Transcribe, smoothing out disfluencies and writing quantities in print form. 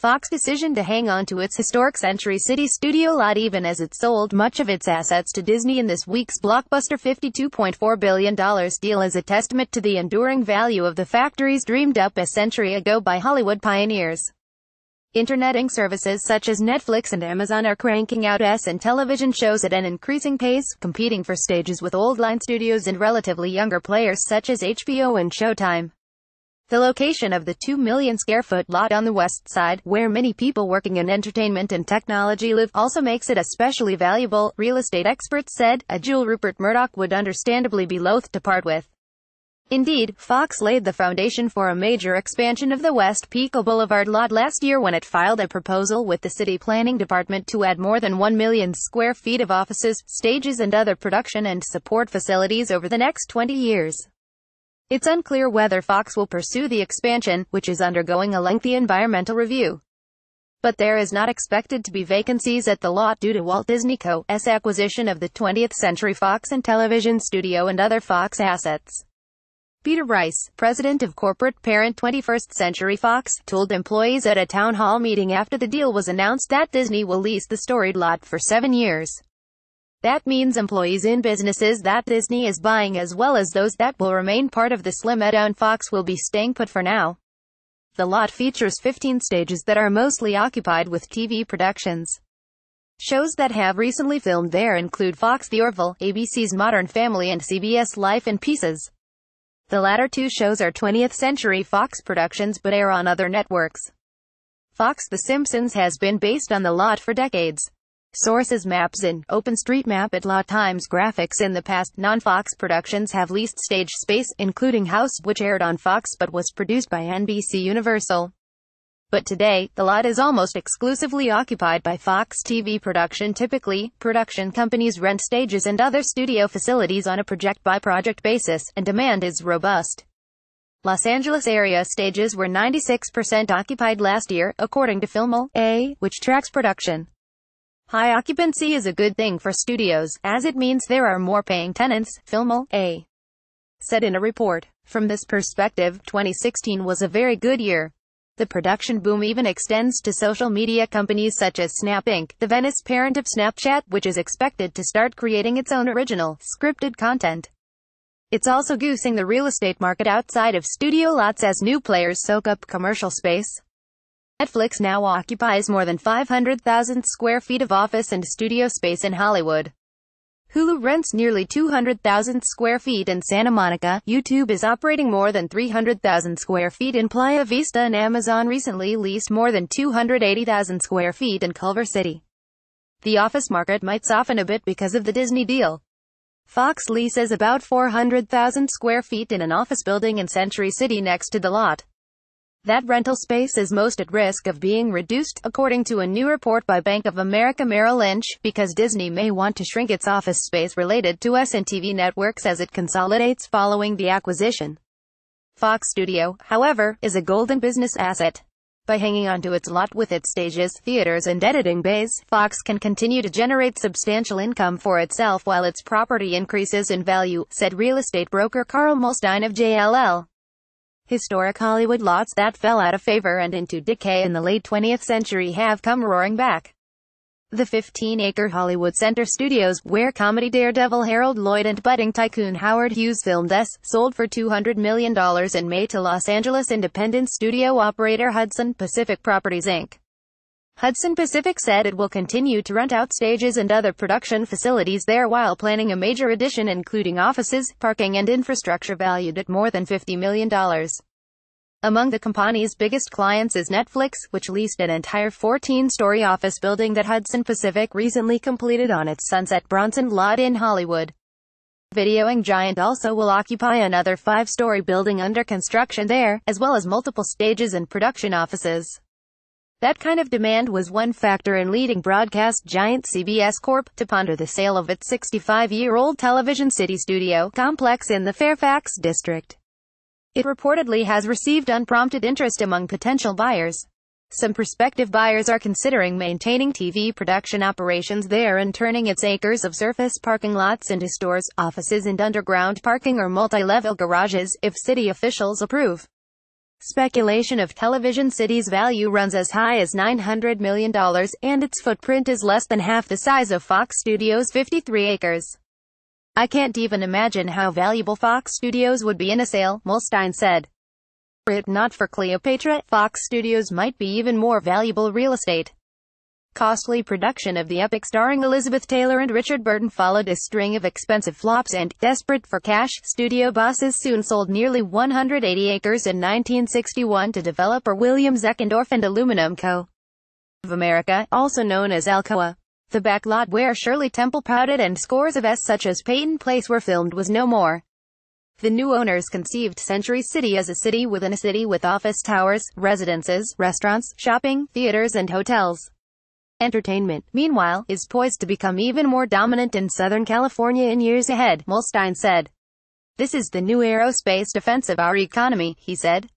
Fox's decision to hang on to its historic Century City studio lot even as it sold much of its assets to Disney in this week's blockbuster $52.4 billion deal is a testament to the enduring value of the factories dreamed up a century ago by Hollywood pioneers. Interneting services such as Netflix and Amazon are cranking out and television shows at an increasing pace, competing for stages with old-line studios and relatively younger players such as HBO and Showtime. The location of the 2 million square foot lot on the west side, where many people working in entertainment and technology live, also makes it especially valuable, real estate experts said, a jewel Rupert Murdoch would understandably be loath to part with. Indeed, Fox laid the foundation for a major expansion of the West Pico Boulevard lot last year when it filed a proposal with the city planning department to add more than 1 million square feet of offices, stages and other production and support facilities over the next 20 years. It's unclear whether Fox will pursue the expansion, which is undergoing a lengthy environmental review. But there is not expected to be vacancies at the lot due to Walt Disney Co.'s acquisition of the 20th Century Fox and television studio and other Fox assets. Peter Rice, president of corporate parent 21st Century Fox, told employees at a town hall meeting after the deal was announced that Disney will lease the storied lot for 7 years. That means employees in businesses that Disney is buying as well as those that will remain part of the slimmed-down Fox will be staying put for now. The lot features 15 stages that are mostly occupied with TV productions. Shows that have recently filmed there include Fox The Orville, ABC's Modern Family and CBS Life in Pieces. The latter two shows are 20th Century Fox productions but air on other networks. Fox The Simpsons has been based on the lot for decades. Sources Maps and OpenStreetMap at Lot Times Graphics in the past. Non-Fox productions have leased stage space, including House, which aired on Fox but was produced by NBC Universal. But today, the lot is almost exclusively occupied by Fox TV production. Typically, production companies rent stages and other studio facilities on a project-by-project basis, and demand is robust. Los Angeles area stages were 96% occupied last year, according to Filmol, which tracks production. High occupancy is a good thing for studios, as it means there are more paying tenants, Filmol, said in a report. From this perspective, 2016 was a very good year. The production boom even extends to social media companies such as Snap Inc., the Venice parent of Snapchat, which is expected to start creating its own original, scripted content. It's also goosing the real estate market outside of studio lots as new players soak up commercial space. Netflix now occupies more than 500,000 square feet of office and studio space in Hollywood. Hulu rents nearly 200,000 square feet in Santa Monica. YouTube is operating more than 300,000 square feet in Playa Vista, and Amazon recently leased more than 280,000 square feet in Culver City. The office market might soften a bit because of the Disney deal. Fox leases about 400,000 square feet in an office building in Century City next to the lot. That rental space is most at risk of being reduced, according to a new report by Bank of America Merrill Lynch, because Disney may want to shrink its office space related to SNTV networks as it consolidates following the acquisition. Fox Studio, however, is a golden business asset. By hanging onto its lot with its stages, theaters and editing bays, Fox can continue to generate substantial income for itself while its property increases in value, said real estate broker Carl Molstein of JLL. Historic Hollywood lots that fell out of favor and into decay in the late 20th century have come roaring back. The 15-acre Hollywood Center Studios, where comedy daredevil Harold Lloyd and budding tycoon Howard Hughes filmed, sold for $200 million in May to Los Angeles independent studio operator Hudson Pacific Properties Inc. Hudson Pacific said it will continue to rent out stages and other production facilities there while planning a major addition including offices, parking and infrastructure valued at more than $50 million. Among the company's biggest clients is Netflix, which leased an entire 14-story office building that Hudson Pacific recently completed on its Sunset Bronson lot in Hollywood. Videoing giant also will occupy another 5-story building under construction there, as well as multiple stages and production offices. That kind of demand was one factor in leading broadcast giant CBS Corp. To ponder the sale of its 65-year-old Television City studio complex in the Fairfax district. It reportedly has received unprompted interest among potential buyers. Some prospective buyers are considering maintaining TV production operations there and turning its acres of surface parking lots into stores, offices and underground parking or multi-level garages, if city officials approve. Speculation of Television City's value runs as high as $900 million, and its footprint is less than half the size of Fox Studios' 53 acres. I can't even imagine how valuable Fox Studios would be in a sale, Milstein said. Were it not for Cleopatra, Fox Studios might be even more valuable real estate. Costly production of the epic starring Elizabeth Taylor and Richard Burton followed a string of expensive flops and, desperate for cash, studio bosses soon sold nearly 180 acres in 1961 to developer William Zeckendorf and Aluminum Co. of America, also known as Alcoa. The backlot where Shirley Temple pouted and scores of S such as Peyton Place were filmed was no more. The new owners conceived Century City as a city within a city with office towers, residences, restaurants, shopping, theaters and hotels. Entertainment, meanwhile, is poised to become even more dominant in Southern California in years ahead, Milstein said. This is the new aerospace defense of our economy, he said.